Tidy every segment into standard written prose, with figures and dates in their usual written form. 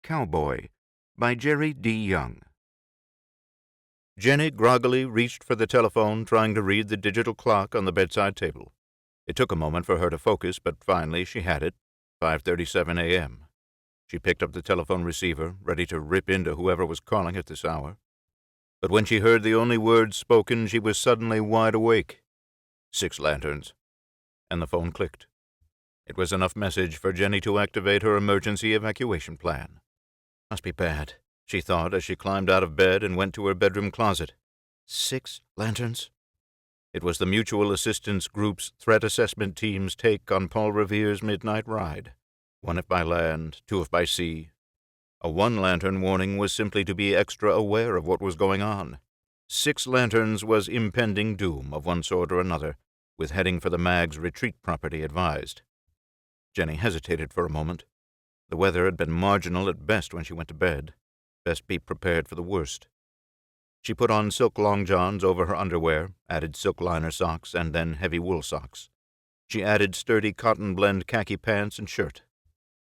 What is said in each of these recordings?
Cowboy by Jerry D. Young. Jenny groggily reached for the telephone, trying to read the digital clock on the bedside table. It took a moment for her to focus, but finally she had it, 5:37 a.m. She picked up the telephone receiver, ready to rip into whoever was calling at this hour. But when she heard the only words spoken, she was suddenly wide awake. 6 lanterns. And the phone clicked. It was enough message for Jenny to activate her emergency evacuation plan. Must be bad, she thought as she climbed out of bed and went to her bedroom closet. 6 lanterns? It was the Mutual Assistance Group's threat assessment team's take on Paul Revere's midnight ride. 1 if by land, 2 if by sea. A 1-lantern warning was simply to be extra aware of what was going on. 6 lanterns was impending doom of one sort or another, with heading for the mag's retreat property advised. Jenny hesitated for a moment. The weather had been marginal at best when she went to bed. Best be prepared for the worst. She put on silk long johns over her underwear, added silk liner socks, and then heavy wool socks. She added sturdy cotton blend khaki pants and shirt.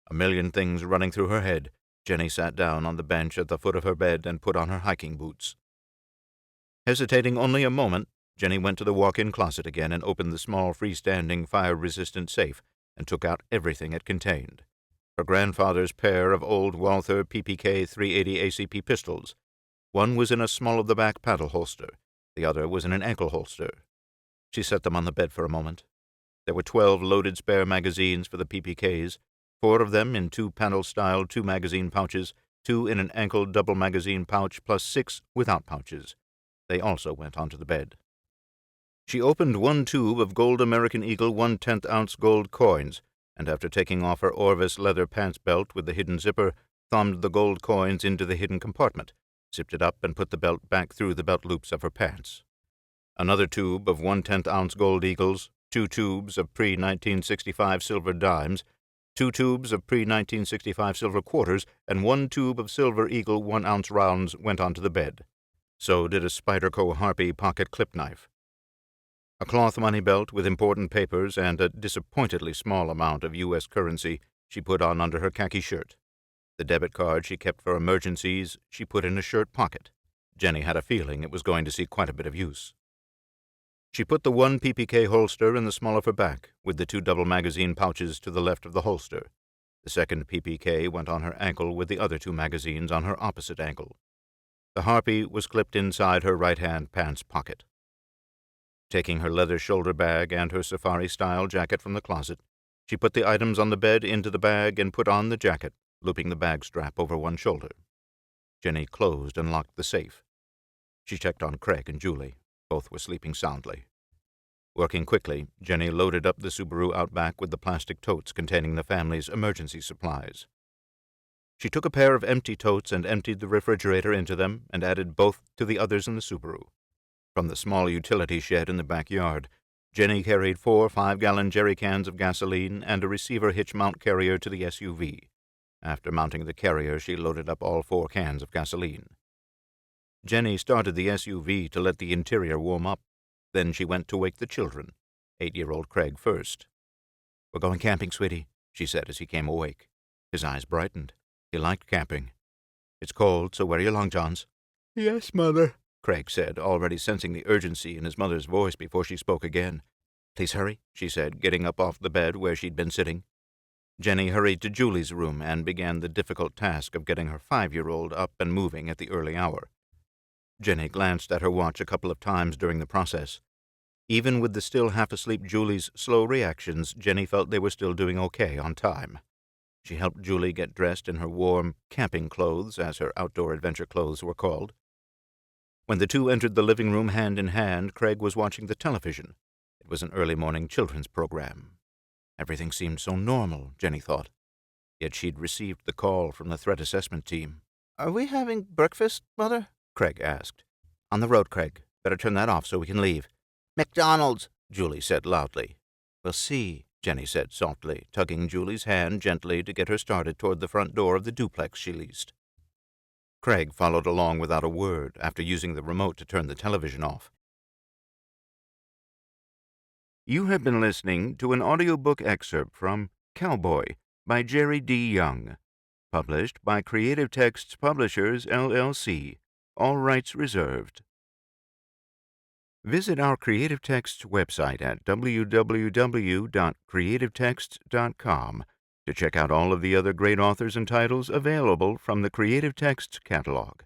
A million things running through her head, Jenny sat down on the bench at the foot of her bed and put on her hiking boots. Hesitating only a moment, Jenny went to the walk-in closet again and opened the small freestanding fire-resistant safe and took out everything it contained. Her grandfather's pair of old Walther PPK 380 ACP pistols. One was in a small-of-the-back paddle holster. The other was in an ankle holster. She set them on the bed for a moment. There were 12 loaded spare magazines for the PPKs, 4 of them in 2 panel-style 2-magazine pouches, 2 in an ankle double-magazine pouch, plus 6 without pouches. They also went onto the bed. She opened 1 tube of gold American Eagle 1/10-ounce gold coins, and after taking off her Orvis leather pants belt with the hidden zipper, thumbed the gold coins into the hidden compartment, zipped it up, and put the belt back through the belt loops of her pants. Another tube of 1/10-ounce gold Eagles, 2 tubes of pre-1965 silver dimes, 2 tubes of pre-1965 silver quarters, and 1 tube of silver Eagle 1-ounce rounds went onto the bed. So did a Spyderco Harpy pocket clip knife. A cloth money belt with important papers and a disappointedly small amount of U.S. currency she put on under her khaki shirt. The debit card she kept for emergencies she put in a shirt pocket. Jenny had a feeling it was going to see quite a bit of use. She put the 1 PPK holster in the small of her back, with the 2 double magazine pouches to the left of the holster. The second PPK went on her ankle with the other 2 magazines on her opposite ankle. The Harpy was clipped inside her right-hand pants pocket. Taking her leather shoulder bag and her safari-style jacket from the closet, she put the items on the bed into the bag and put on the jacket, looping the bag strap over one shoulder. Jenny closed and locked the safe. She checked on Craig and Julie. Both were sleeping soundly. Working quickly, Jenny loaded up the Subaru Outback with the plastic totes containing the family's emergency supplies. She took a pair of empty totes and emptied the refrigerator into them and added both to the others in the Subaru. From the small utility shed in the backyard, Jenny carried 4 5-gallon jerry cans of gasoline and a receiver hitch mount carrier to the SUV. After mounting the carrier, she loaded up all 4 cans of gasoline. Jenny started the SUV to let the interior warm up. Then she went to wake the children, 8-year-old Craig first. "We're going camping, sweetie," she said as he came awake. His eyes brightened. He liked camping. "It's cold, so wear your long johns." "Yes, Mother," Craig said, already sensing the urgency in his mother's voice before she spoke again. "Please hurry," she said, getting up off the bed where she'd been sitting. Jenny hurried to Julie's room and began the difficult task of getting her 5-year-old up and moving at the early hour. Jenny glanced at her watch a couple of times during the process. Even with the still half-asleep Julie's slow reactions, Jenny felt they were still doing okay on time. She helped Julie get dressed in her warm camping clothes, as her outdoor adventure clothes were called. When the two entered the living room hand in hand, Craig was watching the television. It was an early morning children's program. Everything seemed so normal, Jenny thought. Yet she'd received the call from the threat assessment team. "Are we having breakfast, Mother?" Craig asked. "On the road, Craig. Better turn that off so we can leave." "McDonald's," Julie said loudly. "We'll see," Jenny said softly, tugging Julie's hand gently to get her started toward the front door of the duplex she leased. Craig followed along without a word after using the remote to turn the television off. You have been listening to an audiobook excerpt from Cowboy by Jerry D. Young. Published by Creative Texts Publishers, LLC. All rights reserved. Visit our Creative Texts website at www.creativetext.com to check out all of the other great authors and titles available from the Creative Texts catalog.